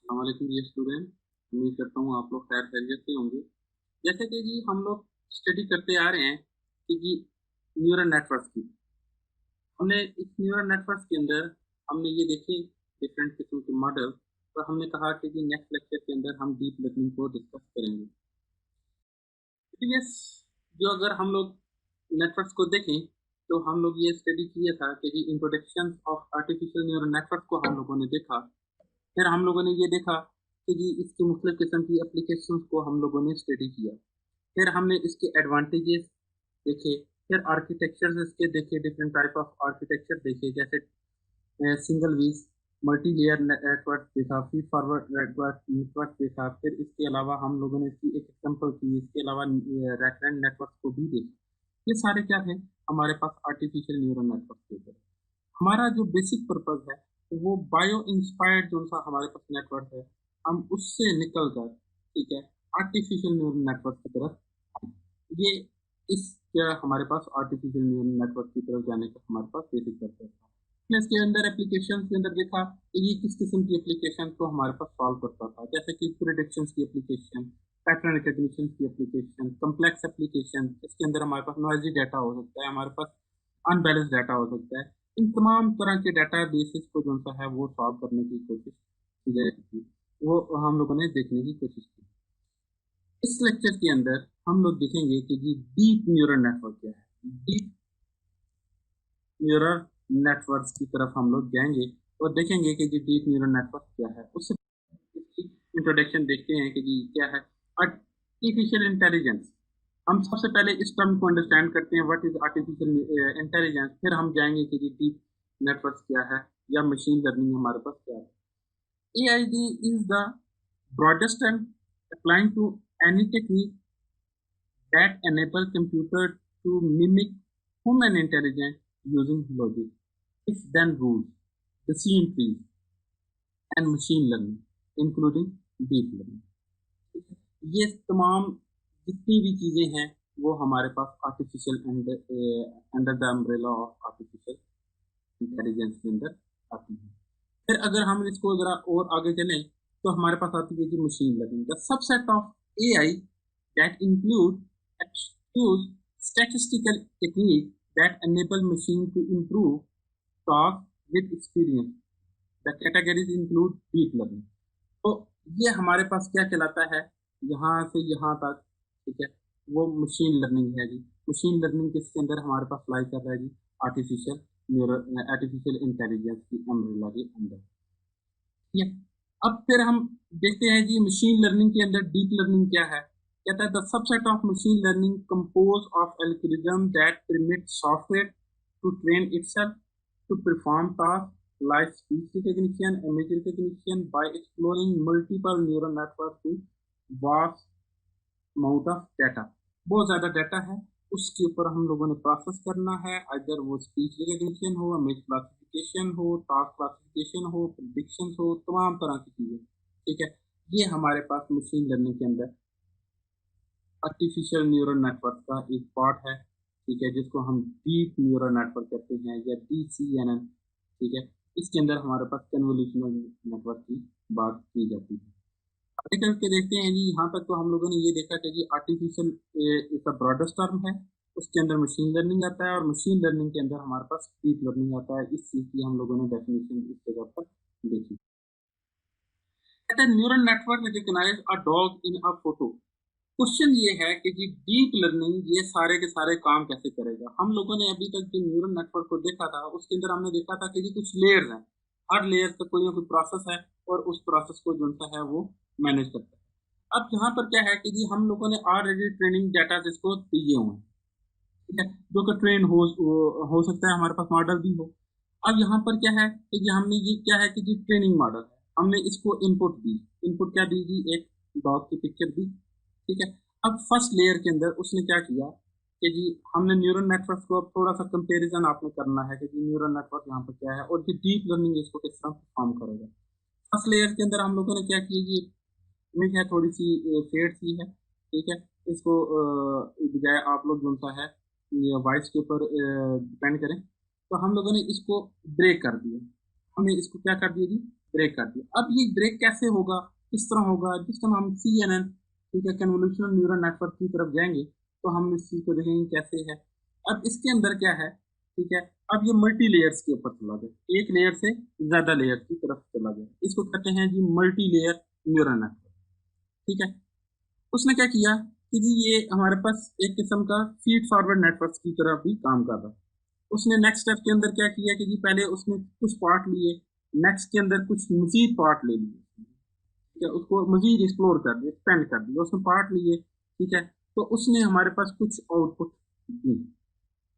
अस्सलामुअलैकुम dear student. उम्मीद करता हूँ आप लोग खैर खैरियत से होंगे। जैसे कि जी हम लोग स्टडी करते आ रहे हैं कि जी न्यूरल नेटवर्क्स की हमने इस न्यूरल नेटवर्क्स के अंदर हमने ये देखे डिफरेंट किस्म के मॉडल। तो हमने कहा कि जी नेक्स्ट लेक्चर के अंदर हम डीप लर्निंग को डिस्कस करेंगे। प्रीवियस जो अगर हम लोग नेटवर्क्स को देखें तो हम लोग ये स्टडी किया था कि जी introduction of artificial neural network को हम लोगों ने देखा। फिर हम लोगों ने ये देखा कि जी इसकी मुख्तलिफ किस्म की एप्लीकेशंस को हम लोगों ने स्टडी किया। फिर हमने इसके एडवांटेजेस देखे। फिर आर्किटेक्चर्स इसके देखे, डिफरेंट टाइप ऑफ आर्किटेक्चर देखे, जैसे सिंगल वीज मल्टी लेयर नेटवर्क देखा, फीड फॉरवर्ड नेटवर्क देखा। फिर इसके अलावा हम लोगों ने इसकी एक एग्जाम्पल की, इसके अलावा रेफरेंट नेटवर्क को भी देखा। ये सारे क्या है हमारे पास आर्टिफिशियल न्यूरल नेटवर्क के ऊपर। हमारा जो बेसिक पर्पज है वो बायो इंस्पायर्ड जो सा हमारे पास नेटवर्क है, हम उससे निकल कर ठीक है आर्टिफिशियल न्यूरल नेटवर्क की तरफ आए। ये इस क्या हमारे पास आर्टिफिशियल न्यूरल नेटवर्क की तरफ जाने का हमारे पास बेसिक पर्पज था। फिर इसके अंदर एप्लीकेशन के अंदर देखा कि ये किस किस्म की एप्लीकेशन को हमारे पास सॉल्व करता था, जैसे कि प्रिडिक्शन की एप्लीकेशन, पैटर्न रिकॉग्निशन की एप्लीकेशन, कम्प्लेक्स एप्लीकेशन। इसके अंदर हमारे पास नॉइजी डाटा हो सकता है, हमारे पास अनबैलेंस डाटा हो सकता है। इन तमाम तरह के डाटा बेसिस को जो सा है वो सॉल्व करने की कोशिश की जाएगी, वो हम लोगों ने देखने की कोशिश की। इस लेक्चर के अंदर हम लोग देखेंगे कि जी डीप न्यूरल नेटवर्क क्या है। डीप न्यूरल नेटवर्क्स की तरफ हम लोग जाएंगे और देखेंगे कि जी डीप न्यूरल नेटवर्क क्या है। उससे इसकी इंट्रोडक्शन देखते हैं कि जी क्या है आर्टिफिशियल इंटेलिजेंस। हम सबसे पहले इस टर्म को अंडरस्टैंड करते हैं, व्हाट इज आर्टिफिशियल इंटेलिजेंस। फिर हम जाएंगे कि जी डीप नेटवर्क क्या है या मशीन लर्निंग हमारे पास क्या है। AID is the broadest term applying to any technique that enable computer to mimic human intelligence using logic, if then rules, decision trees, and machine learning, including deep learning। ये तमाम जितनी भी चीजें हैं वो हमारे पास artificial under the umbrella of artificial intelligence के अंदर आती है। फिर अगर हम इसको जरा और आगे चलें तो हमारे पास आती है कि machine learning the subset of AI that include use statistical technique that enable machine to improve task with experience. The categories include deep learning। तो ये हमारे पास क्या कहलाता है, यहाँ से यहाँ तक ठीक है वो मशीन लर्निंग है जी। मशीन लर्निंग किसके अंदर हमारे पास लाई कर रहा है जी, आर्टिफिशियल इंटेलिजेंस की अम्ब्रेला के अंदर। ठीक है, अब फिर हम देखते हैं जी मशीन लर्निंग के अंदर डीप लर्निंग क्या है। कहता है the subset of machine learning compose of algorithm that permit software to train itself to perform task like speech recognition, image recognition by exploring multiple neural networks to vast amount of data। बहुत ज़्यादा data है, उसके ऊपर हम लोगों ने process करना है, अगर वो स्पीच रिकग्निशन हो, इमेज क्लासिफिकेशन हो, टास्क क्लासिफिकेशन हो, प्रिडिक्शन हो, तमाम तरह की चीज़ें। ठीक है, ये हमारे पास मशीन लर्निंग के अंदर आर्टिफिशियल न्यूरल नेटवर्क का एक पार्ट है। ठीक है, जिसको हम डीप न्यूरल नेटवर्क कहते हैं या DCNN। ठीक है, इसके अंदर हमारे पास कन्वोल्यूशनल नेटवर्क की बात की जाती है। आगे चल के देखते हैं जी, यहाँ तक तो हम लोगों ने ये देखा कि जी आर्टिफिशियल इसका ब्रॉडेस्ट टर्म है, उसके अंदर मशीन लर्निंग आता है और मशीन लर्निंग के अंदर हमारे पास डीप लर्निंग आता है। इस चीज़ की हम लोगों ने डेफिनेशन इस जगह पर देखी। कहते हैं neural network recognize a dog in a photo. Question ये है कि जी डीप लर्निंग ये सारे के सारे काम कैसे करेगा। हम लोगों ने अभी तक जो न्यूरल नेटवर्क को देखा था उसके अंदर हमने देखा था कि जी कुछ लेयर्स हैं, हर लेयर से कोई ना कोई प्रोसेस है और उस प्रोसेस को जो सा है वो मैनेज करता है। अब यहाँ पर क्या है कि जी हम लोगों ने ऑलरेडी ट्रेनिंग डाटा जिसको दिए हुए हैं, ठीक है, जो कि ट्रेन हो सकता है, हमारे पास मॉडल भी हो। अब यहाँ पर क्या है कि जी हमने ये क्या है कि जी ट्रेनिंग मॉडल है, हमने इसको इनपुट दी। इनपुट क्या दी जी, एक डॉग की पिक्चर दी। ठीक है, अब फर्स्ट लेयर के अंदर उसने क्या किया कि जी हमने न्यूरल नेटवर्क को अब थोड़ा सा कंपैरिजन आपने करना है कि जी न्यूरल नेटवर्क यहाँ पर क्या है और ये डीप लर्निंग इसको किस तरह परफॉर्म करेगा। फर्स्ट लेयर के अंदर हम लोगों ने क्या किया जी, इमेज है थोड़ी सी फेड सी है। ठीक है, इसको बजाय आप लोग जो सा है वॉइस के ऊपर डिपेंड करें, तो हम लोगों ने इसको ब्रेक कर दिया। हमने इसको क्या कर दिया जी, ब्रेक कर दिया। अब ये ब्रेक कैसे होगा, किस तरह होगा, जिस टाइम हम CNN, ठीक है, कन्वोल्यूशनल न्यूरल नेटवर्क की तरफ जाएंगे तो हम इस चीज को देखेंगे कैसे है। अब इसके अंदर क्या है, ठीक है, अब ये मल्टी लेयर्स के ऊपर चला गया, एक लेयर से ज्यादा लेयर की तरफ चला गया, इसको कहते हैं जी मल्टी लेयर न्यूरल नेटवर्क, ठीक है। उसने क्या किया कि जी ये हमारे पास एक किस्म का फीड फॉरवर्ड नेटवर्क की तरह भी काम कर रहा है। उसने नेक्स्ट स्टेप के अंदर क्या किया कि जी पहले उसने कुछ पार्ट लिए, नेक्स्ट के अंदर कुछ मजीद पार्ट ले लिए, ठीक है, उसको मजीद एक्सप्लोर कर दिया, एक्सपेंड कर दिया, उसने पार्ट लिए, ठीक है। तो उसने हमारे पास कुछ आउटपुट दी,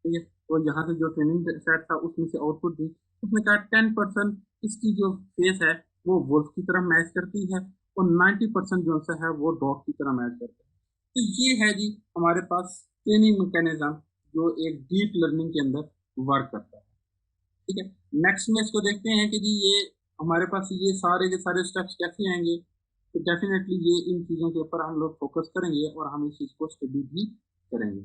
ठीक है, और यहाँ से जो ट्रेनिंग सेट था उसमें से आउटपुट दी। उसने कहा 10% इसकी जो फेस है वो वुल्फ की तरह मैच करती है और 90% जो सा है वो डॉग की तरह मैच करता है। तो ये है जी हमारे पास ट्रेनिंग मैकेनिज्म जो एक डीप लर्निंग के अंदर वर्क करता है, ठीक है। नेक्स्ट में इसको देखते हैं कि जी ये हमारे पास ये सारे के सारे स्टेप्स कैसे आएंगे। तो डेफिनेटली ये इन चीज़ों के ऊपर हम लोग फोकस करेंगे और हम इस चीज़ को स्टडी भी करेंगे।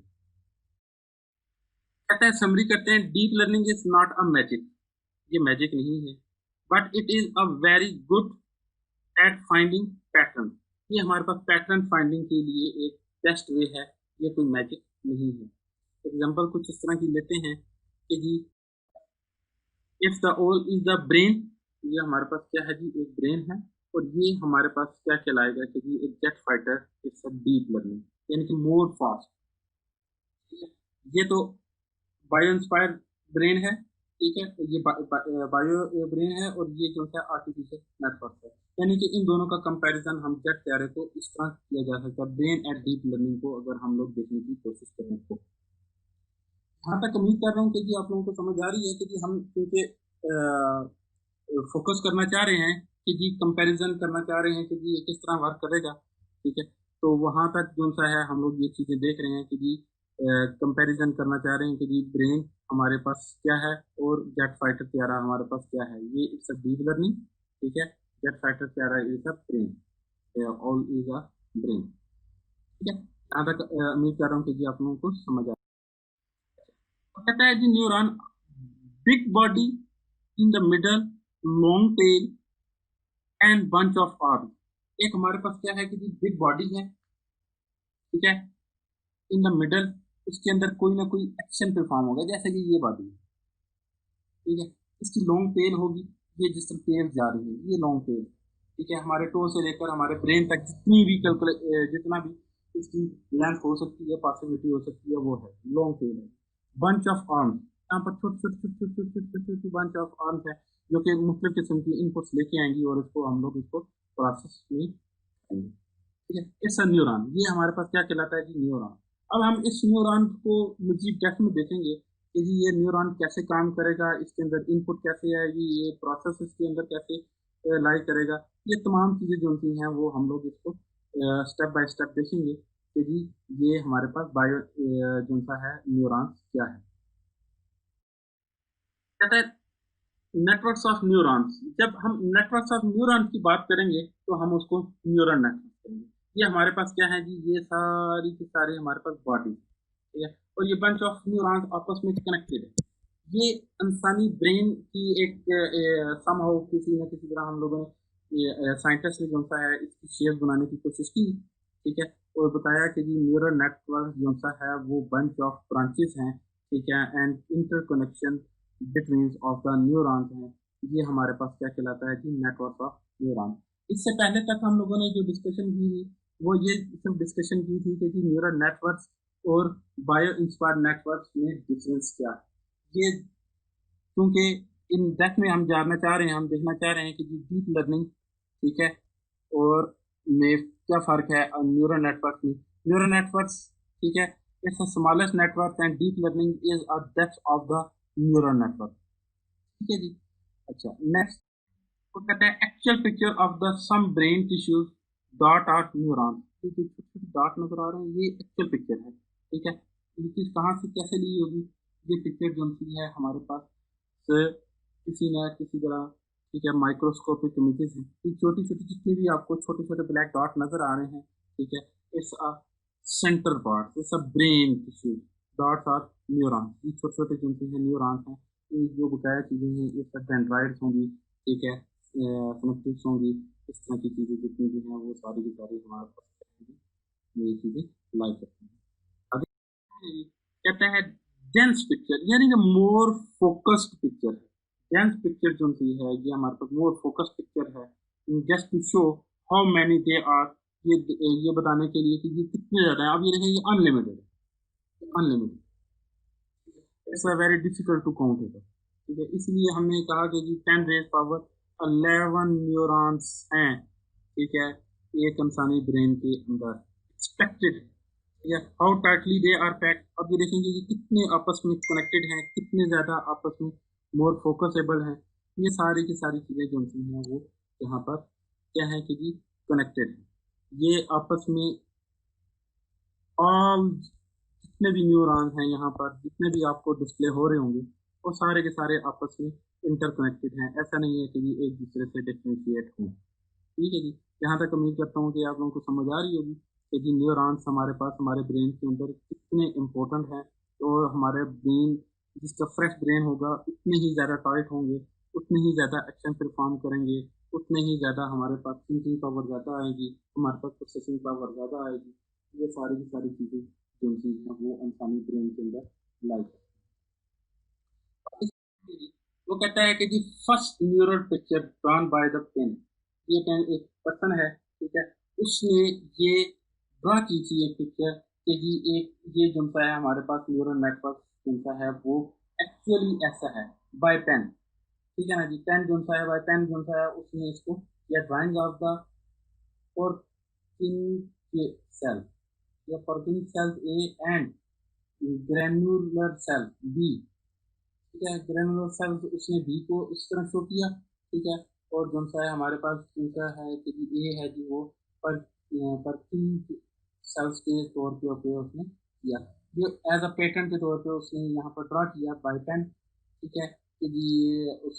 कहते हैं समरी करते हैं, deep learning is not a magic, ये मैजिक नहीं है, but it is a very good at finding pattern. ये हमारे पास पैटर्न फाइंडिंग के लिए एक बेस्ट वे है, ये कोई मैजिक नहीं है। एग्जांपल कुछ इस तरह की लेते हैं कि जी if the whole is the brain, ये हमारे पास क्या है जी एक ब्रेन है, और ये हमारे पास क्या कहलाएगा कि जी एक jet fighter is a deep learning, यानी कि मोर फास्ट, ठीक है। ये तो बायो इंस्पायर्ड ब्रेन है, ठीक है, तो ये बायो ब्रेन है, और ये जो है आर्टिफिशियल नेटवर्क है। यानी कि इन दोनों का कंपैरिजन हम जब कह तो इस तरह किया जा सकता है ब्रेन एंड डीप लर्निंग को अगर हम लोग देखने की कोशिश करें तो। हाँ तक उम्मीद कर रहा हूँ कि जी आप लोगों को समझ आ रही है कि जी हम क्योंकि फोकस करना चाह रहे हैं कि जी कंपैरिजन करना चाह रहे हैं कि जी ये किस तरह वर्क करेगा, ठीक है। तो वहां तक जो सा है हम लोग ये चीजें देख रहे हैं कि जी कंपैरिजन करना चाह रहे हैं कि जी ब्रेन हमारे पास क्या है और जेट फाइटर प्यारा हमारे पास क्या है, ये इट्स अ डीप लर्निंग, ठीक है। जेट फाइटर प्यारा is a brain, all is a brain, ठीक है। यहाँ तक उम्मीद कर रहा हूँ कि जी आप लोगों को समझ आ। तो कहता है जी neuron big body in the middle, long tail and bunch of arm. एक हमारे पास क्या है कि जी बिग बॉडी है, ठीक है, इन द मिडल उसके अंदर कोई ना कोई एक्शन परफॉर्म होगा, जैसे कि ये बॉडी है, ठीक है। इसकी लॉन्ग टेल होगी, ये जिस तरह टेल जा रही है ये लॉन्ग टेल, ठीक है, हमारे टो से लेकर हमारे ब्रेन तक जितनी भी जितना भी इसकी लेंथ हो सकती है, पॉसिबिलिटी हो सकती है, वो है लॉन्ग टेल है। बंच ऑफ आर्म्स, यहाँ पर छोटी छोटी छोटी छोटी छोटी छोटी छोटी छोटी बंच ऑफ आर्म्स है जो कि मुख्तलिफ किस्म की इनपुट्स लेके आएंगी और इसको हम लोग इसको प्रोसेस में करेंगे, ठीक है। इट्स अ न्यूरॉन, ये हमारे पास क्या कहलाता है जी न्यूरॉन। अब हम इस न्यूरॉन को मजीद डेप्थ में देखेंगे कि जी ये न्यूरॉन कैसे काम करेगा, इसके अंदर इनपुट कैसे आएगी, ये प्रोसेस इसके अंदर कैसे लाई करेगा, ये तमाम चीज़ें जो होती हैं वो हम लोग इसको स्टेप बाय स्टेप देखेंगे कि जी ये हमारे पास बायो जो सा है न्यूरॉन क्या है। कहता है नेटवर्क्स ऑफ न्यूरॉन्स, जब हम नेटवर्क्स ऑफ न्यूरॉन्स की बात करेंगे तो हम उसको न्यूरल नेटवर्क करेंगे। ये हमारे पास क्या है जी, ये सारी की सारी हमारे पास बॉडी, ठीक है, और ये बंच ऑफ न्यूरॉन्स आपस में कनेक्टेड है। ये इंसानी ब्रेन की एक समहाउ किसी न किसी तरह हम लोगों ने ये साइंटिस्ट ने जो सा है इसकी शेप बनाने की कोशिश की, ठीक है, और बताया कि जी न्यूरल नेटवर्क जो सा है वो बंच ऑफ ब्रांचेस हैं, ठीक है, and interconnection between of the neurons हैं। ये हमारे पास क्या कहलाता है जी नेटवर्क ऑफ न्यूरॉन। इससे पहले तक हम लोगों ने जो डिस्कशन की थी वो ये सिर्फ डिस्कशन की थी कि जी न्यूरल नेटवर्क्स और बायो इंस्पायर्ड नेटवर्क्स में डिफरेंस क्या है। ये क्योंकि इन डेप्थ में हम जानना चाह रहे हैं, हम देखना चाह रहे हैं कि जी डीप लर्निंग, ठीक है, और में क्या फ़र्क है न्यूरल नेटवर्क में। न्यूरल नेटवर्क्स, ठीक है, it's the smallest network and deep learning is a depth of the neural network, ठीक है जी। अच्छा नेक्स्ट तो कहते हैं actual picture of the some brain tissues dot are neuron. ये जो छोटे छोटे डॉट नजर आ रहे हैं ये एक्चुअल पिक्चर है, ठीक है। ये चीज़ कहाँ से कैसे ली होगी, ये पिक्चर जो सी है हमारे पास से किसी न किसी तरह, ठीक है, माइक्रोस्कोपिक इमेजेस हैं। ये छोटी छोटी जितनी भी आपको छोटे छोटे ब्लैक डॉट नजर आ रहे हैं, ठीक है, it's a centre part, it's a brain tissue, dots are neurons, ये छोटे छोटे जो हैं न्यूरॉन्स हैं। ये जो बकाया चीज़ें हैं ये सब डेंड्राइट्स होंगी, ठीक है, सिनेप्टिक्स होंगी, इस तरह की चीज़ें जितनी भी हैं वो सारी की सारी हमारे पास ये चीज़ें लाइव करती हैं। आगे कहता है डेंस पिक्चर, यानी कि मोर फोकस्ड पिक्चर है। डेंस पिक्चर जो सी है ये हमारे पास मोर फोकस्ड पिक्चर है, just to show how many they are, ये बताने के लिए कि ये कितने ज़्यादा है। अब ये देखें, ये अनलिमिटेड है, unlimited, it's a very difficult to countable. ठीक है, इसलिए हमने कहा कि जी 10 रेज पावर 11 न्यूरॉन्स हैं, ठीक है, एक इंसानी ब्रेन के अंदर एक्सपेक्टेड है। How tightly they are packed, अब ये देखेंगे कि कितने आपस में कनेक्टेड हैं, कितने ज़्यादा आपस में मोर फोकसेबल हैं। ये सारी की सारी चीज़ें जो हैं वो यहाँ पर क्या है कि जी कनेक्टेड है। ये आपस में ऑल जितने भी न्यूरॉन्स हैं यहाँ पर, जितने भी आपको डिस्प्ले हो रहे होंगे, वो सारे के सारे आपस में इंटरकनेक्टेड हैं। ऐसा नहीं है कि ये एक दूसरे से डिफ्रेंशिएट हों। ठीक है जी, यहाँ तक उम्मीद करता हूँ कि आप लोगों को समझ आ रही होगी कि जी न्यूरॉन्स हमारे पास हमारे ब्रेन के अंदर कितने इम्पोर्टेंट हैं। तो हमारे ब्रेन, जिसका फ्रेश ब्रेन होगा, उतने ही ज़्यादा टाइट होंगे, उतने ही ज़्यादा एक्शन परफॉर्म करेंगे, उतने ही ज़्यादा हमारे पास थिंकिंग पावर ज़्यादा आएगी, हमारे पास प्रोसेसिंग पावर ज़्यादा आएगी। ये सारी की सारी चीज़ें जो चीज़ हैं वो इंसानी ब्रेन के अंदर लाइक है। वो कहता है कि जी first neural picture drawn by the pen, ये पेन एक पर्सन है, ठीक है, उसने ये ड्रॉ की थी एक पिक्चर कि जी एक ये जो सा है हमारे पास न्यूरल नेटवर्क जो सा है वो एक्चुअली ऐसा है बाय पेन। ठीक है ना जी, पेन जो सा है बाय पेन जो सा है उसने इसको या drying of the Purkinje cell, या Purkinje cells A and granular cell B, ठीक है, ग्रेनुलर सेल्स उसने बी को इस तरह शो किया, ठीक है, और जो सा है हमारे पास जो सा है कि ए है जी वो पर परकिंज सेल्स के तौर पे उसने किया, जो एज अ पैटर्न के तौर पे उसने यहाँ पर ड्रा किया बाय पेन। ठीक है कि जी उस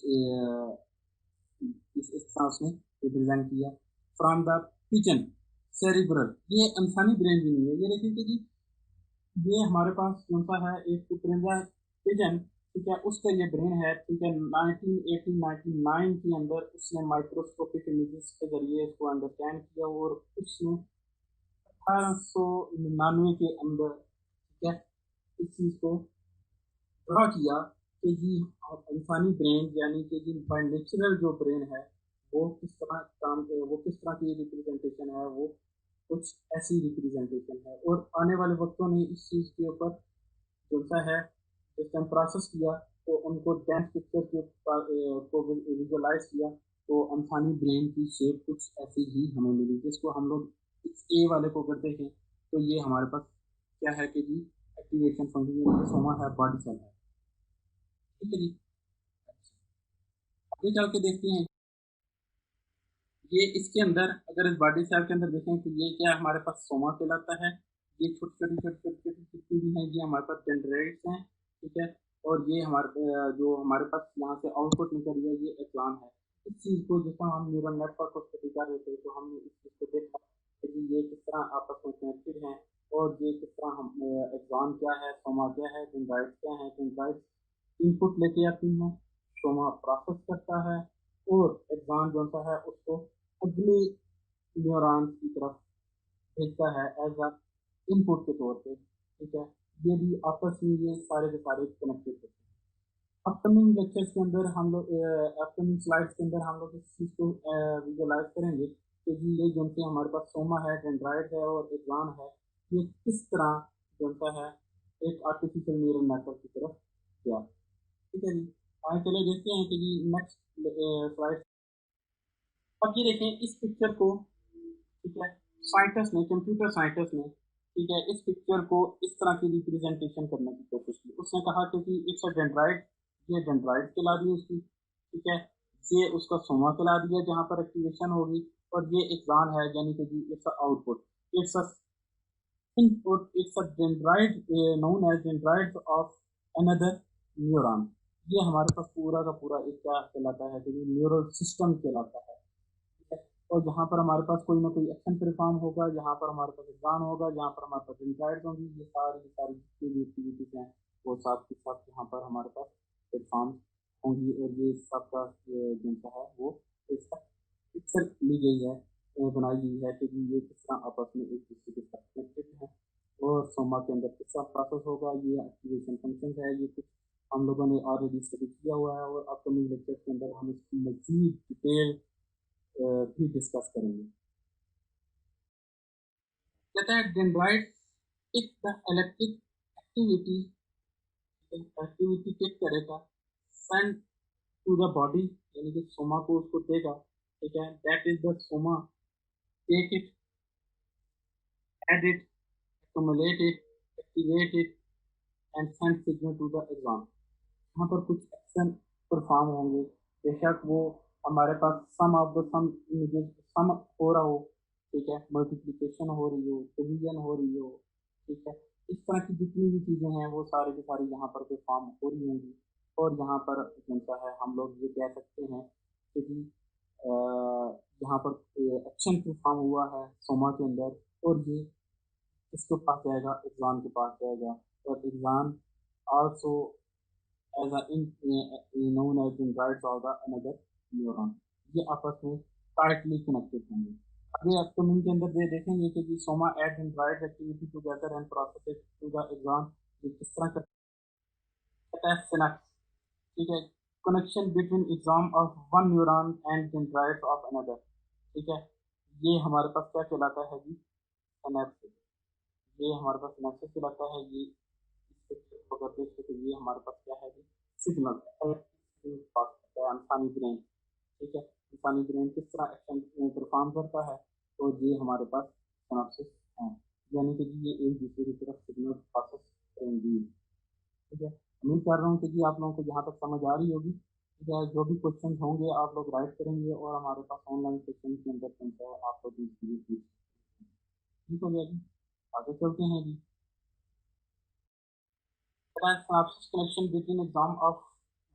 इस तरह उसने रिप्रेजेंट किया फ्रॉम द पिजन सेरिब्रल, ये इंसानी ब्रेन भी नहीं है। ये देखिए कि जी ये हमारे पास कौन सा है, एक प्रिंजा पिजन, ठीक है, उसका ये ब्रेन है, ठीक है, 1999 के अंदर उसने माइक्रोस्कोपिक इमेजेस के जरिए इसको अंडरस्टैंड किया और उसने 1899 के अंदर, ठीक है, इस चीज को ड्रा किया कि जी इंसानी ब्रेन यानी कि जी बाय नेचुरल जो ब्रेन है वो किस तरह काम, वो किस तरह की रिप्रेजेंटेशन है, वो कुछ ऐसी रिप्रेजेंटेशन है। और आने वाले वक्तों में इस चीज़ के ऊपर जो सा है जब हम प्रोसेस किया तो उनको डेंस पिक्चर के को विजुअलाइज किया, तो इंसानी ब्रेन की शेप कुछ ऐसी ही हमें मिली, जिसको हम लोग इस ए वाले को करते हैं तो ये हमारे पास क्या है कि जी एक्टिवेशन फंक्शन सोमा है, बॉडी सेल है। ठीक है जी, आगे चल के देखते हैं ये इसके अंदर, अगर इस बॉडी सेल के अंदर देखें तो ये क्या हमारे पास सोमा कहलाता है। ये छोटी छोटी छोटी छोटी छोटी जितनी भी हैं ये हमारे पास डेंड्राइट्स हैं, ठीक है, और ये हमारे जो हमारे पास यहाँ से आउटपुट निकल रही है ये एक्सॉन है। इस चीज़ को जिस तरह हम न्यूरल नेटवर्क को स्टडी कर रहे थे तो हमने इस चीज़ को देखा कि जी ये किस तरह आपस में कनेक्टेड हैं, और ये किस तरह हम एक्सॉन क्या है, सोमा क्या है, डेंड्राइट्स क्या है। डेंड्राइट्स इनपुट लेके आती हैं, सोमा प्रोसेस करता है, और एक्सॉन जो सा है उसको अगले न्यूरॉन्स की तरफ भेजता है एज अ इनपुट के तौर पे। ठीक है, ये भी आपस में ये सारे के सारे कनेक्टेड होते हैं। अपकमिंग लेक्चर्स के अंदर हम लोग अपकमिंग स्लाइड्स के अंदर हम लोग इस चीज़ को विजुअलाइज करेंगे कि जी ये जो कि हमारे पास सोमा है, डेंड्राइट है और एक्सॉन है, ये किस तरह जो है एक आर्टिफिशियल न्यूरल नेटवर्क की तरफ गया। ठीक है जी, आगे चले देखते हैं कि जी नेक्स्ट स्लाइड। अब ये देखें इस पिक्चर को, ठीक है, साइंटिस्ट ने, कंप्यूटर साइंटिस्ट ने, ठीक है, इस पिक्चर को इस तरह की रिप्रेजेंटेशन करने की कोशिश की। उसने कहा कि इट्स अ डेंड्राइट, ये डेंड्राइट खिला दी उसकी, ठीक है, ये उसका सोमा खिला दिया जहाँ पर एक्टिवेशन होगी, और ये एक्सॉन है यानी कि जी it's output, it's a input, it's a dendrite known as dendrite of another neuron. ये हमारे पास पूरा का पूरा एक क्या कहलाता है कि न्यूरल सिस्टम कहलाता है। और जहाँ पर हमारे पास कोई ना कोई एक्शन परफॉर्म होगा, जहाँ पर हमारे पास एग्जाम होगा, जहाँ पर हमारे पास इंसाइड्स होंगी, ये सारी की सारी जितनी भी एक्टिविटीज हैं वो साथ के साथ यहाँ पर हमारे पास परफॉर्म होंगी, और ये सबका जो है वो इस पिक्चर ली गई है, बनाई गई है कि ये किस तरह आपस में एक दूसरे के साथ कनेक्टेड है और सोमा के अंदर किस तरह प्रोसेस होगा। ये एक्टिवेशन फंक्शन है, ये कुछ हम लोगों ने ऑलरेडी स्टडी किया हुआ है और अपकमिंग लेक्चर के अंदर हम इसकी मजीद डिटेल भी डिस्कस करेंगे। कहता है dendrite if the electric activity take करेगा सेंड टू द बॉडी, यानी कि सोमा को उसको देगा, ठीक है। That is the soma take it, add it, accumulate it, activate it and send signal to the exam। यहाँ पर कुछ एक्शन परफॉर्म होंगे, बेशक वो हमारे पास सम ऑफ द सम इमेजेस सम हो रहा हो, ठीक है, मल्टीप्लिकेशन हो रही हो, डिवीजन हो रही हो, ठीक है, इस तरह की जितनी भी चीज़ें हैं वो सारी की सारी यहाँ पर परफॉर्म हो रही होंगी। और यहाँ पर कौन सा है, हम लोग ये कह सकते हैं कि यहाँ पर एक्शन परफॉर्म हुआ है सोमा के अंदर और ये इसके पास जाएगा, एग्जाम के पास जाएगा और axon also as known as dendrites of the another neuron। ये आपस में टाइटली कनेक्टेड होंगे। अगले अपकमिंग के अंदर ये देखेंगे कि soma add dendrite activity together and process it to the axon, ये किस तरह करता है सिनेप्स, ठीक है, connection between axon of one neuron and dendrites of another, ठीक है। ये हमारे पास क्या कहलाता है जी, सिनेप्स। ये हमारे पास सिनेप्सिस कहलाता है। ये अगर देखें तो ये हमारे पास क्या है, सिग्नल पास करता है इंसानी ब्रेन, ठीक है। इंसानी ब्रेन किस तरह एक्शन परफॉर्म करता है, तो ये हमारे पास सिनेप्सिस है, यानी कि ये एक दूसरे की तरफ सिग्नल प्रोसेस करेंगी, ठीक है। उम्मीद कर रहा हूँ कि आप लोगों को यहाँ तक समझ आ रही होगी, ठीक है। जो भी क्वेश्चन होंगे आप लोग राइट करेंगे और हमारे पास ऑनलाइन सेक्शन के अंदर है, आप लोग ठीक हो गया जी। आगे चलते हैं जी। synapses connection between exam of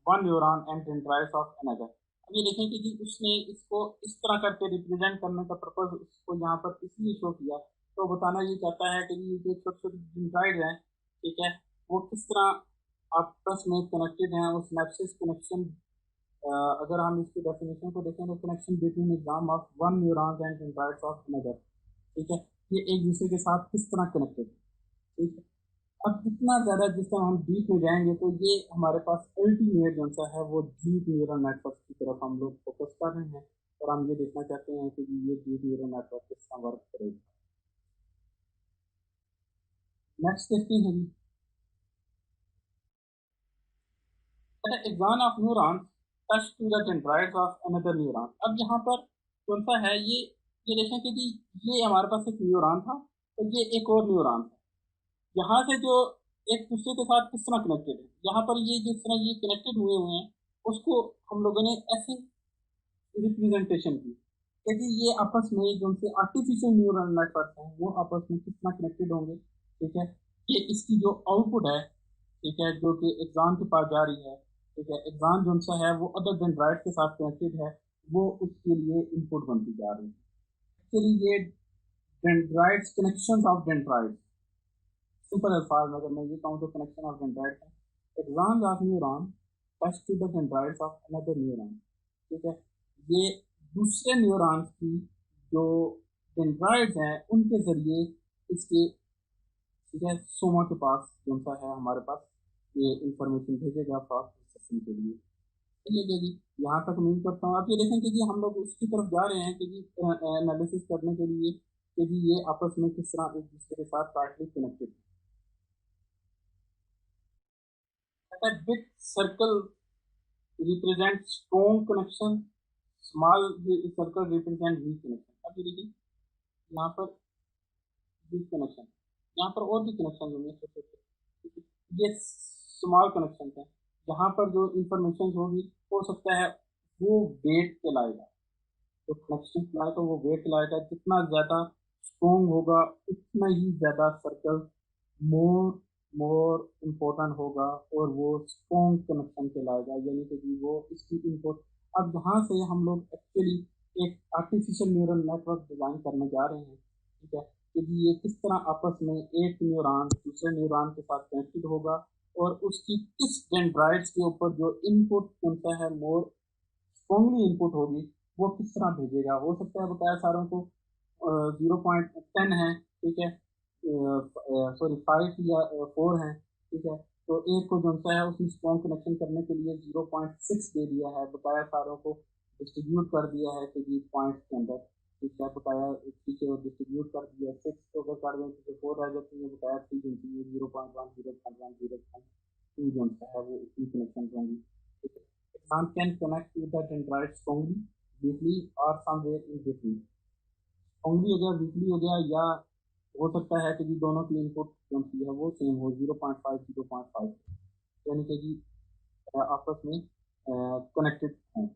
one neuron and dendrites of another। अब ये देखें कि जी उसने इसको इस तरह करके रिप्रेजेंट करने का पर्पज उसको यहाँ पर इसलिए शो किया, तो बताना ये चाहता है कि ये जो छोटे छोटे डेंड्राइट हैं, ठीक है, वो किस तरह आपस में कनेक्टेड हैं। वो सिनेप्सिस कनेक्शन, अगर हम इसकी डेफिनेशन को देखें तो connection between axon of one neurons and dendrites of another, ठीक है, ये एक दूसरे के साथ किस तरह कनेक्टेड है, ठीक है। अब इतना ज़्यादा जिस तरह हम डीप में जाएंगे तो ये हमारे पास अल्टीमेट जो सा है वो डीप न्यूरल नेटवर्क की तरफ हम लोग फोकस कर रहे हैं और हम ये देखना चाहते हैं कि ये डीप न्यूरल नेटवर्क किस तरह वर्क करेगा। नेक्स्ट देखते हैं जी, exam of neuron touch to the dendrites of another neuron. अब यहाँ पर कौन सा है, ये देखें कि जी ये हमारे पास एक न्यूरॉन था और ये एक और न्यूरॉन था, यहाँ से जो एक दूसरे के साथ किस तरह कनेक्टेड है, यहाँ पर ये जिस तरह ये कनेक्टेड हुए हुए हैं उसको हम लोगों ने ऐसे रिप्रेजेंटेशन की कि ये आपस में जो उनसे आर्टिफिशियल न्यूरल नेटवर्क हैं वो आपस में कितना कनेक्टेड होंगे, ठीक है। ये इसकी जो आउटपुट है, ठीक है, जो कि एग्जाम के पास जा रही है, ठीक है, एग्जाम जो सा है वो अदर डेंड्राइट के साथ कनेक्टेड है, वो उसके लिए इनपुट बनती जा रही है। एक्चुअली ये dendrites connection of dendrites, simple अल्फाज में अगर मैं ये कहूँ तो कनेक्शन ऑफ डेंड्राइट्स है, axons of neuron touch to the dendrites of another neuron, ठीक है। ये दूसरे न्यूरॉन्स की जो डेंड्राइट्स हैं उनके जरिए इसके, ठीक है, सोमा के पास जो सा है हमारे पास ये इंफॉर्मेशन भेजेगा प्रोसेसिंग के लिए। चलिए जी यहाँ तक उम्मीद करता हूँ। आप ये देखें कि जी हम लोग उसकी तरफ जा रहे हैं कि जी एनालिसिस करने के लिए कि जी ये आपस में किस तरह एक दूसरे के साथ टाइटली कनेक्टेड है। Big circle represent strong connection, small circle represent weak connection. अब ये देखिए यहाँ पर वीक कनेक्शन, यहाँ पर और भी कनेक्शन होंगे छोटे छोटे, ये स्मॉल कनेक्शन है, यहाँ पर जो इंफॉर्मेशन होगी हो सकता है वो वेट कहलाएगा, जो कनेक्शन कहलाएगा वो वेट कहलाएगा। जितना ज़्यादा स्ट्रॉन्ग होगा उतना ही ज़्यादा सर्कल मोर मोर इम्पोर्टेंट होगा और वो स्ट्रॉन्ग कनेक्शन कहलाएगा, यानी कि वो इसकी इम्पोर्ट। अब यहाँ से हम लोग एक्चुअली एक आर्टिफिशियल न्यूरल नेटवर्क डिज़ाइन करने जा रहे हैं, ठीक है, कि ये किस तरह आपस में एक न्यूरॉन दूसरे न्यूरॉन के साथ कनेक्टेड होगा और उसकी किस डेंड्राइट्स के ऊपर जो इनपुट बनता है मोर स्ट्रॉन्गली इनपुट होगी, वो किस तरह भेजेगा। हो सकता है बकाया सारों को 0.10 है, ठीक है, सॉरी 5 या 4 है, ठीक है। तो एक को जो सा है उसने स्ट्रॉन्ग कनेक्शन करने के लिए 0.6 दे दिया है, बकाया सारों को डिस्ट्रीब्यूट कर दिया है कि जी पॉइंट के अंदर, ठीक है, बकाया ठीक है डिस्ट्रीब्यूट कर दिया। 6 को अगर कर दें तो 4 रह जाती है, बकाया 3 जो है 0.1 0.1 0.2 जो है वो इतनी कनेक्शन होंगी, ठीक है। Exam can connect to the dendrite strongly, weakly or somewhere in between। strongly अगर weakly हो गया, या हो सकता है कि जी दोनों की इनपुट जो है वो सेम हो 0.5 0.5, यानी कि जी आपस में कनेक्टेड हैं।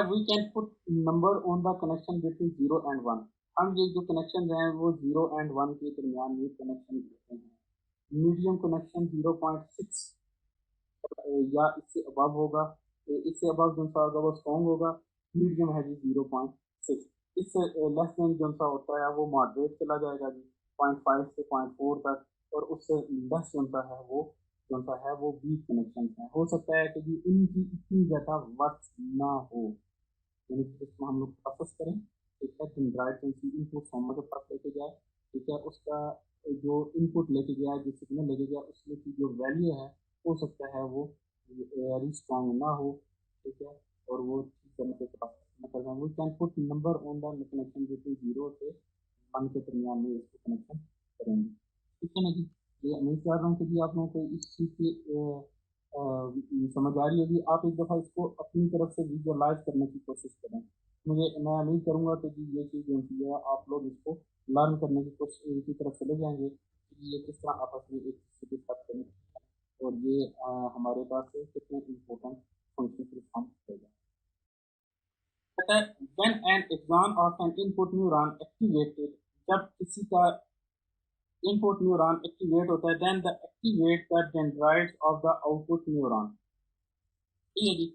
We can put number on the connection between 0 and 1। हम ये जो कनेक्शन हैं वो 0 and 1 के दरमियान में कनेक्शन करते हैं। मीडियम कनेक्शन 0.6 या इससे अबव होगा, इससे अबव जो सा होगा वो स्ट्रॉन्ग होगा। मीडियम है जी 0.6। इससे लेस देन जो सा होता है वो मॉडरेट चला जाएगा जी 0.5 से 0.4 तक, और उससे लेस जो सा है वो जो सा है वो वीक कनेक्शन है। हो सकता है कि जी इनकी इतनी ज़्यादा वर्क ना हो, यानी कि इसको हम लोग प्रोसेस करें, ठीक है, डेंड्राइट इनपुट फॉर्मर के पास लेके जाए, ठीक है, उसका जो इनपुट लेके गया, जो सिग्नल लेके गया, उसमें की जो वैल्यू है हो सकता है वो वेरी स्ट्रॉन्ग ना हो, ठीक है, और वो ठीक तरह से प्रोसेस न कर पाए। We can put number on the connection between 0 से 1 के दरमियान में इसको कनेक्शन करेंगे, ठीक है ना जी। ये उम्मीद कर रहा हूँ कि जी आप लोगों को इस चीज़ की समझ आ रही होगी। आप एक दफ़ा इसको अपनी तरफ से विजुअलाइज करने की कोशिश करें। मैं उम्मीद करूँगा कि जी ये चीज़ जो है आप लोग इसको लर्न करने की कोशिश की तरफ चले जाएंगे कि ये किस तरह आपस में एक दूसरे के साथ करें, और ये हमारे पास कितने इम्पोर्टेंट फंक्शन परफॉर्म करेगा। कहता है when an axon of an input neuron activated, जब किसी का इनपुट न्यूरॉन एक्टिवेट होता है, then the activate the dendrites of the output neuron, ठीक है जी।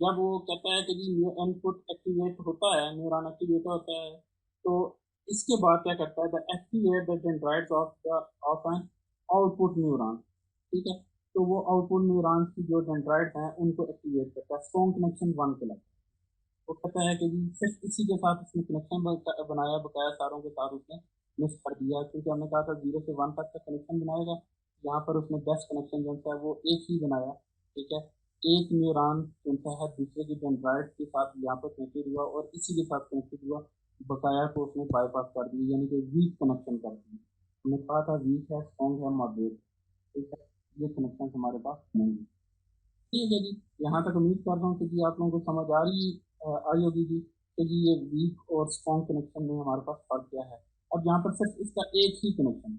जब वो कहता है कि जी इनपुट एक्टिवेट होता है, न्यूरॉन एक्टिवेट होता है, तो इसके बाद क्या करता है, the activate the dendrites of an output neuron, ठीक है। तो वो आउटपुट न्यूरॉन की जो डेंड्राइट्स हैं उनको एक्टिवेट करता है, स्ट्रॉन्ग कनेक्शन 1 के लिए। वो कहता है कि जी सिर्फ इसी के साथ उसने कनेक्शन बनाया, बकाया तारों के साथ उसने मिस कर दिया, क्योंकि हमने कहा था 0 से 1 तक का कनेक्शन बनाएगा। यहाँ पर उसने 10 कनेक्शन जो है वो एक ही बनाया, ठीक है। एक न्यूरॉन जो है दूसरे की डेंड्राइट के साथ यहाँ पर कनेक्टेड हुआ और इसी के साथ कनेक्टेड हुआ, बकाया को उसने बाईपास कर दिया, यानी कि वीक कनेक्शन कर दिया। हमने कहा था वीक है, स्ट्रॉन्ग है, मॉडरेट, ठीक है। ये कनेक्शन हमारे पास नहीं है, ठीक है जी। यहाँ तक उम्मीद कर रहा हूँ कि जी आप लोगों को समझ आई होगी जी कि जी ये वीक और स्ट्रॉन्ग कनेक्शन में हमारे पास फर्क क्या है। अब यहाँ पर सिर्फ इसका एक ही कनेक्शन है,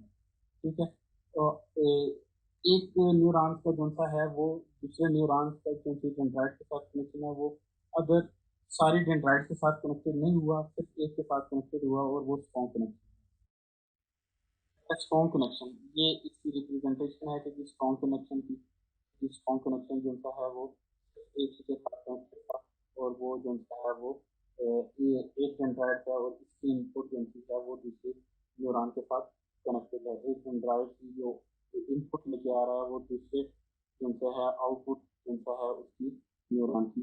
ठीक है। तो एक न्यूरॉन का जो सा है वो दूसरे न्यूरॉन का जो डेंड्राइट के साथ कनेक्शन है, वो अगर सारी डेंड्राइट के साथ कनेक्टेड नहीं हुआ, सिर्फ एक के साथ कनेक्टेड हुआ, और वो स्ट्रॉन्ग कनेक्शन, स्ट्रॉन्ग कनेक्शन, ये इसकी रिप्रेजेंटेशन है कि स्ट्रॉन्ग कनेक्शन की। स्ट्रॉन्ग कनेक्शन जो सा है वो एक ही के साथ कनेक्टेड था, और वो जो सा है वो ये एक डेंड्राइट है, और इसकी इनपुट जो है वो दूसरे न्यूरॉन के साथ कनेक्टेड है। एक डेंड्राइट की जो इनपुट लेके आ रहा है वो दूसरे जो सा है आउटपुट जो सा है उसकी न्यूरॉन की।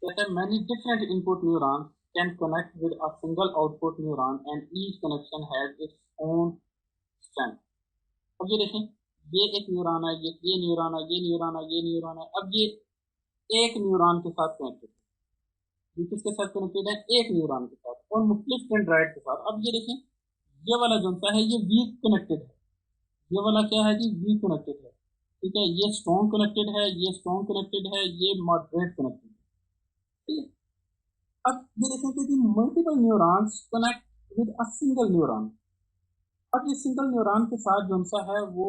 कहते हैं many different input neurons can connect with a single output neuron and each connection has its own strength। अब ये देखें, ये एक न्यूरॉन है, ये न्यूरॉन है, ये न्यूरॉन है, ये न्यूरॉन है। अब ये एक न्यूरॉन के साथ कनेक्टेड है, ये किसके साथ कनेक्टेड है, एक न्यूरॉन के साथ, और मुख्तलिफ डेंड्राइट के साथ। अब ये देखें, ये वाला जो है ये वीक कनेक्टेड है, ये वाला क्या है जी, वीक कनेक्टेड है, ठीक है। ये स्ट्रॉन्ग कनेक्टेड है, ये स्ट्रॉन्ग कनेक्टेड है, ये मॉडरेट कनेक्टेड है, ठीक है। अब ये देखें कि multiple neurons connect with a single neuron. अब ये सिंगल न्यूरॉन के साथ जो सा है वो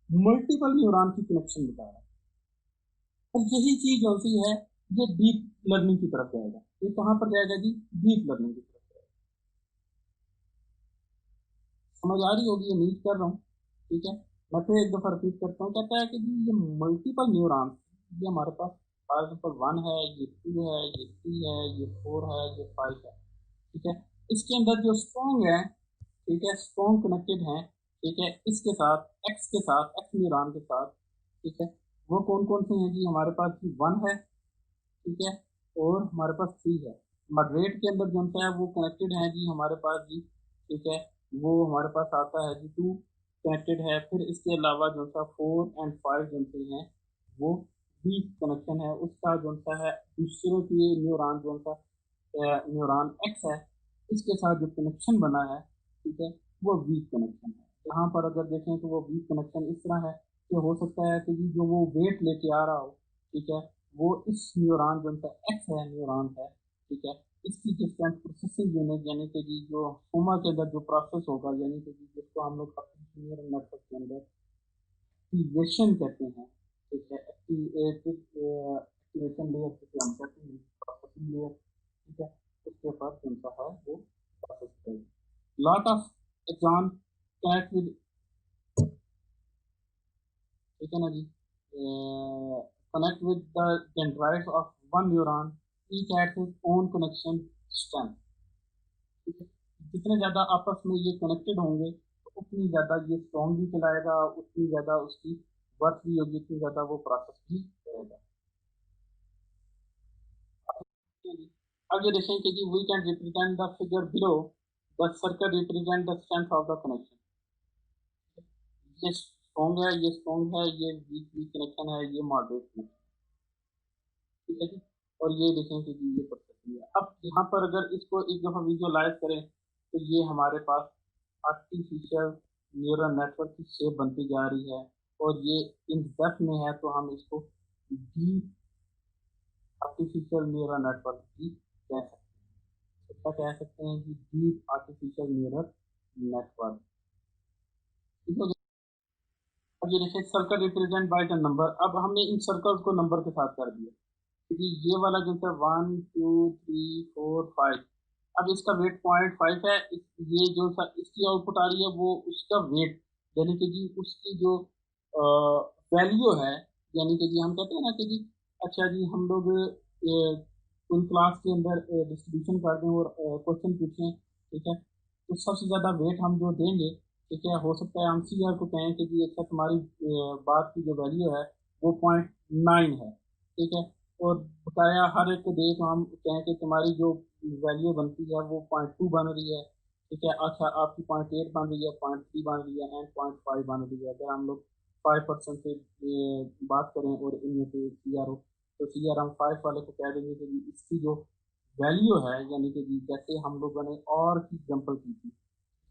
मल्टीपल न्यूरॉन की कनेक्शन बता रहा है, और यही चीज जो सी है ये डीप लर्निंग की तरफ जाएगा। ये कहाँ पर जाएगा जी, डीप लर्निंग की तरफ जाएगा। समझ आ रही होगी, उम्मीद कर रहा हूँ, ठीक है। मैं फिर एक दफा रिपीट करता हूँ। कहता है कि जी ये मल्टीपल न्यूरॉन्स, ये हमारे पास फॉर एग्जाम्पल 1 है, ये 2 है, ये 3 है, ये 4 है, ये 5 है, ठीक है। इसके अंदर जो स्ट्रॉन्ग है, ठीक है, स्ट्रॉन्ग कनेक्टेड है, ठीक है, इसके साथ एक्स के साथ, एक्स न्यूरॉन के साथ, ठीक है, वो कौन कौन से हैं जी? हमारे पास जी 1 है, ठीक है, और हमारे पास 3 है। मॉडरेट के अंदर जो सा है वो कनेक्टेड है जी हमारे पास जी, ठीक है, वो हमारे पास आता है जी 2 कनेक्टेड है। फिर इसके अलावा जो सा 4 एंड 5 जो से हैं वो वीक कनेक्शन है, उसका जो सा है दूसरों की न्यूरॉन जो सा न्यूरॉन एक्स है इसके साथ जो कनेक्शन बना है, ठीक है, वो वीक कनेक्शन है। यहाँ पर अगर देखें तो वो वीक कनेक्शन इस तरह है कि हो सकता है कि जी जो वो वेट लेके आ रहा हो, ठीक है, वो इस न्यूरॉन जो उनका एक्स है न्यूरॉन है, ठीक है, इसकी डिस्टेंस प्रोसेसिंग यूनिट यानी कि जी जो सोमा के अंदर जो प्रोसेस होगा, यानी कि जी जिसको हम लोग न्यूरल नेटवर्क के अंदर एक्टिवेशन कहते हैं, ठीक है, एक्टिवेशन लेयर जिसे हम कहते हैं, प्रोसेसिंग लेयर, ठीक है, उसके पास कौन सा है वो प्रोसेस करेगा। Lot of axon cat with, ठीक है ना जी, connect with the dendrites of one neuron, each has its own connection strength, ठीक है। जितने ज्यादा आपस में ये कनेक्टेड होंगे तो उतनी ज्यादा ये स्ट्रॉन्ग भी चलाएगा, उतनी ज्यादा उसकी वर्क भी होगी, उतनी ज्यादा वो प्रोसेस भी करेगा। अब ये देखें कि जी we can represent the figure below, the circle represent the strength of the connection. ये स्ट्रॉन्ग है, ये स्ट्रॉन्ग है, ये वीक वीक कनेक्शन है, ये मॉडरेट कनेक्शन, ठीक है जी। और ये देखें कि जी ये परसेप्शन है। अब यहाँ पर अगर इसको एक दफ़ा विजुअलाइज करें तो ये हमारे पास आर्टिफिशियल न्यूरल नेटवर्क की शेप बनती जा रही है, और ये इन डेप्थ में है तो हम इसको डीप आर्टिफिशियल न्यूरल नेटवर्क भी कह सकते हैं। तो क्या कह सकते हैं कि डीप आर्टिफिशियल न्यूरल नेटवर्क, ठीक है। अब ये देखिए circle represent by the number, अब हमने इन सर्कल्स को नंबर के साथ कर दिया, क्योंकि ये वाला जो है 1 2 3 4 5, अब इसका वेट 0.5 है। ये जो सा इसकी आउटपुट आ रही है वो उसका वेट, यानी कि जी उसकी जो वैल्यू है, यानी कि जी हम कहते हैं ना कि जी अच्छा जी हम लोग उन क्लास के अंदर डिस्ट्रीब्यूशन कर दें और क्वेश्चन पूछें, ठीक है, तो सबसे ज़्यादा वेट हम जो देंगे, ठीक है, हो सकता है हम सी आर को कहें कि जी अच्छा तुम्हारी बात की जो वैल्यू है वो 0.9 है, ठीक है, और बताया हर एक को दे तो हम कहें कि तुम्हारी जो वैल्यू बनती है वो 0.2 बन रही है, ठीक है, अच्छा आपकी 0.8 बन रही है, 0.3 बन रही है एंड 0.5 बन रही है। अगर हम लोग 5% से बात करें और इनमें से सी आर हो, तो सी आर हम 5 वाले को कह देंगे कि इसकी जो वैल्यू है, यानी कि जैसे हम लोगों ने और की एग्जाम्पल की थी,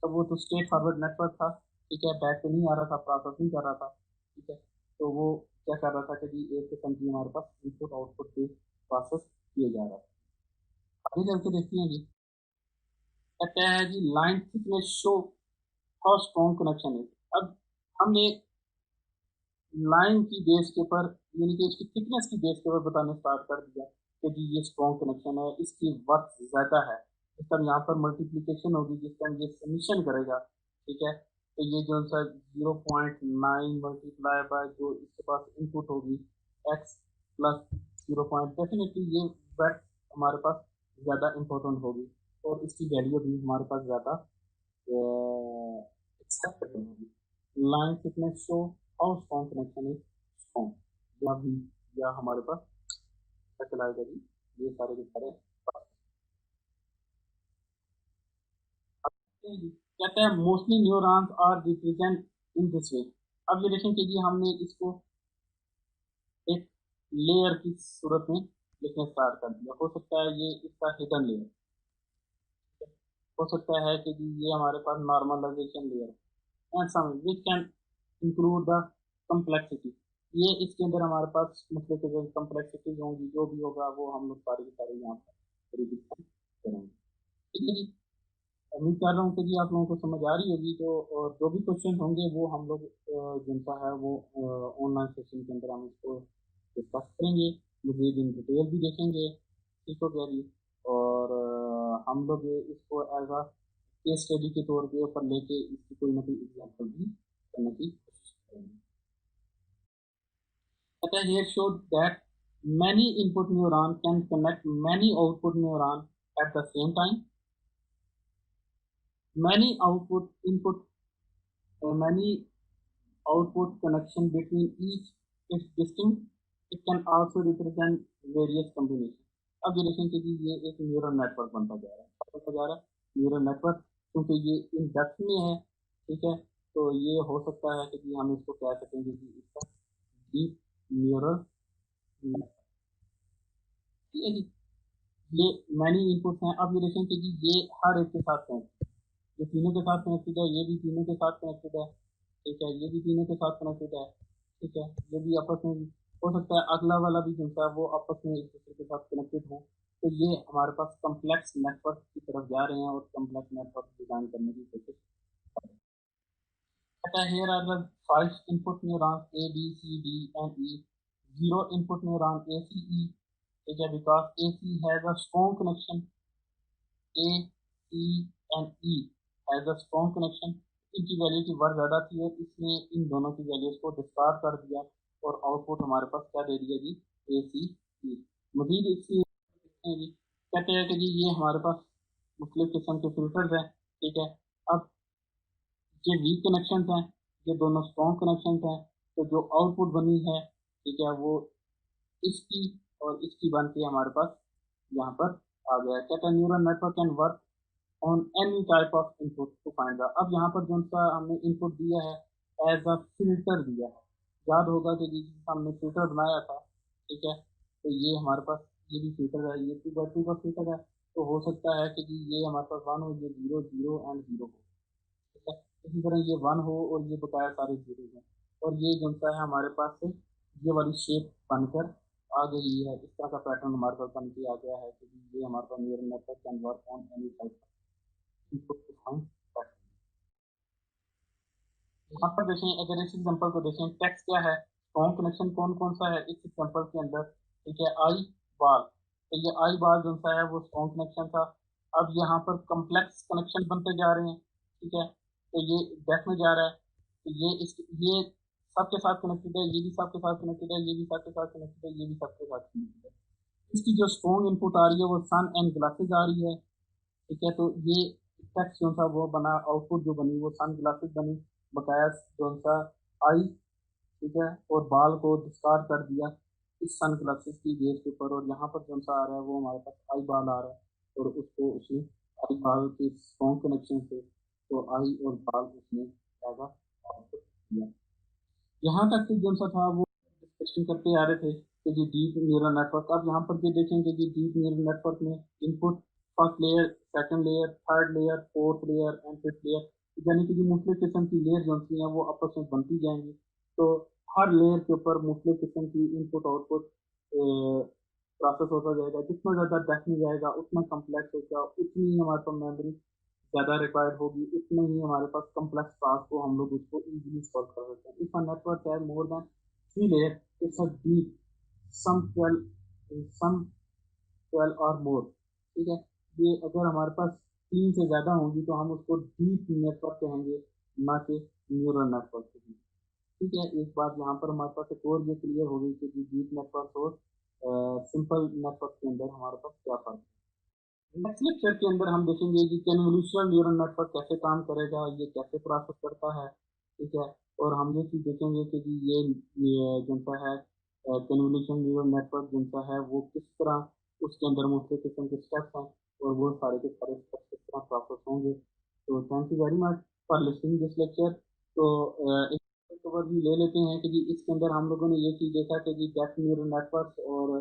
तो वो तो स्ट्रेट फॉरवर्ड नेटवर्क था, ठीक है, बैक पे नहीं आ रहा था, प्रोसेस नहीं कर रहा था, ठीक है, तो वो क्या कर रहा था कि जी एक किस्म की हमारे पास इनपुट आउटपुट पे प्रोसेस किए जा रहा था। आगे चल के देखते हैं जी, कहते हैं जी line thickness show how strong connection है। अब हमने लाइन की बेस के ऊपर, यानी कि उसकी थिकनेस की बेस के ऊपर बताना स्टार्ट कर दिया कि जी ये स्ट्रॉन्ग कनेक्शन है, इसकी वर्थ ज़्यादा है। जिस टाइम यहाँ पर मल्टीप्लीकेशन होगी, जिस टाइम ये सबमिशन करेगा, ठीक है, तो ये जो सा 0.9 मल्टीप्लाई बाय जो इसके पास इनपुट होगी एक्स प्लस 0 डेफिनेटली ये वर्थ हमारे पास ज़्यादा इम्पोर्टेंट होगी, और इसकी वैल्यू भी हमारे पास ज़्यादा एक्सेप्टेबल होगी। line thickness show how strong connection is strong, या भी या हमारे पास क्या चलाएगा जी, ये सारे के सारे कहते हैं mostly neurons are represent in this way. अब ये देखें कि जी हमने इसको एक लेयर की सूरत में लिखना स्टार्ट कर दिया, हो सकता है ये इसका हिडन लेयर, हो सकता है कि जी ये हमारे पास normalization layer and some which can include the complexity. ये इसके अंदर हमारे पास मतलब कि जो कम्प्लेक्सिटीज होंगी, जो भी होगा वो हम लोग सारे के सारे यहाँ पर रिविजन करेंगे, ठीक है जी। उम्मीद कर रहा हूँ कि जी आप लोगों को समझ आ रही होगी, तो और जो भी क्वेश्चन होंगे वो हम लोग जिनका है वो ऑनलाइन सेशन के अंदर हम इसको डिस्कस करेंगे, मुझे इन डिटेल भी देखेंगे, ठीक हो गया जी। और हम लोग इसको एज अ केस स्टडी के तौर पे ऊपर लेके इसकी कोई ना कोई एग्जाम्पल भी करने की कोशिश करेंगे। Data here showed that many input neuron can connect many output neuron at the same time. Many many output connection between each it's distinct it can also represent various combination. अब ये देखें कि ये एक न्यूरल नेटवर्क बनता जा रहा है, बनता जा रहा है न्यूरल नेटवर्क, क्योंकि ये इन डेप्थ में है, ठीक है। तो ये हो सकता है कि हम इसको कह सकेंगे कि इसका डीप न्यूरल, ठीक है जी। ये मैनी इनपुट्स हैं। अब ये देखें कि जी ये हर एक के साथ कनेक्टेड, ये तीनों के साथ कनेक्टेड है, ये भी तीनों के साथ कनेक्टेड है, ठीक है, ये भी तीनों के साथ कनेक्टेड है, ठीक है, ये भी आपस में हो सकता है अगला वाला भी जो है वो आपस में एक दूसरे के साथ कनेक्टेड हो। तो ये हमारे पास कम्प्लेक्स नेटवर्क की तरफ जा रहे हैं और कम्प्लेक्स नेटवर्क डिजाइन करने की कोशिश कर रहे हैं। कहता है here are the 5 input neurons A, B, C, D and E, 0 input neuron ACE, ठीक है, because AC has a strong connection, A, C and E has a strong connection। इनकी वैल्यू की वर्थ ज़्यादा थी और इसने इन दोनों की वैल्यूज को डिस्कार्ड कर दिया और आउटपुट हमारे पास क्या दे दिया जी, ए सी ई। मजीद इसकी देखते हैं जी, कहते हैं कि जी ये हमारे पास मुख्तलिफ किस्म के फिल्टर्स हैं, ठीक है। अब ये वीक कनेक्शन हैं, ये दोनों स्ट्रॉन्ग कनेक्शन हैं, तो जो आउटपुट बनी है, ठीक है, वो इसकी और इसकी बन के हमारे पास यहाँ पर आ गया। कहता है neural network can work on any type of input to find the. अब यहाँ पर जो सा हमने इनपुट दिया है एज अ फिल्टर दिया है, याद होगा कि जिस हमने फिल्टर बनाया था, ठीक है, तो ये हमारे पास ये भी फिल्टर है, ये 2x2 का फिल्टर है। तो हो सकता है कि जी ये हमारे पास 1 हो, ये 0 0 एंड 0 हो, ठीक है। इसी तरह ये 1 हो और ये बकाया सारे 0 हैं, और ये जो सा है हमारे पास से ये वाली शेप बनकर आ गई है, इस तरह का पैटर्न हमारे पास बन के आ गया है कि ये हमारे पास neural network can work on any type input to find pattern. यहाँ पर देखें, अगर इस एग्जांपल को देखें, टेक्स्ट क्या है, स्ट्रॉन्ग कनेक्शन कौन कौन सा है इस एग्जांपल के अंदर, ठीक है, आई बाल। तो ये आई बाल जो सा है वो स्ट्रॉन्ग कनेक्शन था। अब यहाँ पर कम्प्लेक्स कनेक्शन बनते जा रहे हैं, ठीक है, तो ये डेफ में जा रहा है, तो ये सबके साथ कनेक्टेड है, ये भी सबके साथ कनेक्टेड है, ये भी सबके साथ कनेक्टेड है, ये भी सबके साथ कनेक्टेड है। इसकी जो स्ट्रॉन्ग इनपुट आ रही है वो सन एंड ग्लासेस आ रही है, ठीक है। तो ये टेक्स्ट जो था वो बना, आउटपुट जो बनी वो सन ग्लासेस बनी, बकाया जो सा आई, ठीक है, और बाल को डिस्कार्ड कर दिया इस सन ग्लासेस की बेस के ऊपर, और यहाँ पर जो सा आ रहा है वो हमारे पास आई बाल आ रहा है, और उसको उसने आई बाल के स्ट्रॉन्ग कनेक्शन से तो आई और बाल उसने एज आउटपुट दिया। यहाँ तक कि जो सा था वो डिस्कशन करते आ रहे थे कि जी डीप न्यूरल नेटवर्क। अब यहाँ पर ये देखेंगे कि डीप न्यूरल नेटवर्क में input first layer, second layer, third layer, fourth layer and fifth layer, यानी कि जो मुख्तलिफ किस्म की लेयर जो होती हैं वो आपस में बनती जाएंगी। तो हर लेयर के ऊपर मुख्तलिफ किस्म की इनपुट आउटपुट प्रोसेस होता जाएगा। जितना ज़्यादा डेप्थ में जाएगा उतना कम्प्लेक्स होगा, उतनी ही हमारे पास मेमोरी ज़्यादा रिक्वायर्ड होगी, उतने ही हमारे पास कम्प्लेक्स टास्क को हम लोग उसको इजीली सॉल्व कर सकते हैं। इफ अ नेटवर्क है more than 3 layer, it's a deep some 12 और मोर, ठीक है। ये अगर हमारे पास 3 से ज़्यादा होंगी तो हम उसको डीप नेटवर्क कहेंगे, ना कि न्यूरल नेटवर्क कहेंगे, ठीक है। एक बात यहाँ पर हमारे पास एक और ये क्लियर हो गई कि डीप नेटवर्क और सिंपल नेटवर्क के अंदर हमारे पास क्या फर्क है। नेक्स्ट लेक्चर के अंदर हम देखेंगे कि कन्वोल्यूशनल न्यूरल नेटवर्क कैसे काम करेगा, ये कैसे प्रोसेस करता है, ठीक है। और हम ये चीज़ देखेंगे कि जी ये जनता है कन्वोल्यूशन न्यूरल नेटवर्क जनता है वो किस तरह उसके अंदर मुख्तलिफ किस्म के स्टेप्स हैं और वो सारे के सारे स्टेप्स किस तरह प्रोसेस होंगे। तो thank you very much for listening this lecture. तो एक ओवरव्यू ले लेते हैं कि जी इसके अंदर हम लोगों ने ये चीज़ देखा कि जी डेफ न्यूरल नेटवर्क और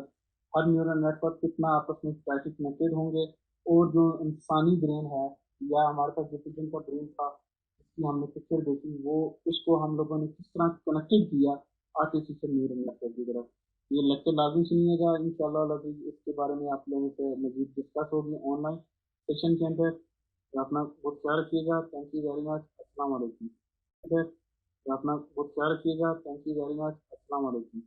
हर न्यूरल नेटवर्क कितना आपस में कैसे कनेक्टेड होंगे, और जो इंसानी ब्रेन है या हमारे पास जो पिजन का ब्रेन था इसकी हमने पिक्चर देखी, वो उसको हम लोगों ने किस तरह कनेक्टेड किया आर्टिफिशियल न्यूरल नेटवर्क की तरफ। ये लेक्चर लाजमी सुनिएगा, इंशाल्लाह इसके बारे में आप लोगों से मजीद डिस्कस होगी ऑनलाइन सेशन के अंदर। तो अपना बहुत ख्याल रखिएगा, थैंक यू वेरी मच, अस्सलाम वालेकुम। अपना बहुत ख्याल रखिएगा, थैंक यू वेरी मच, अस्सलाम वालेकुम।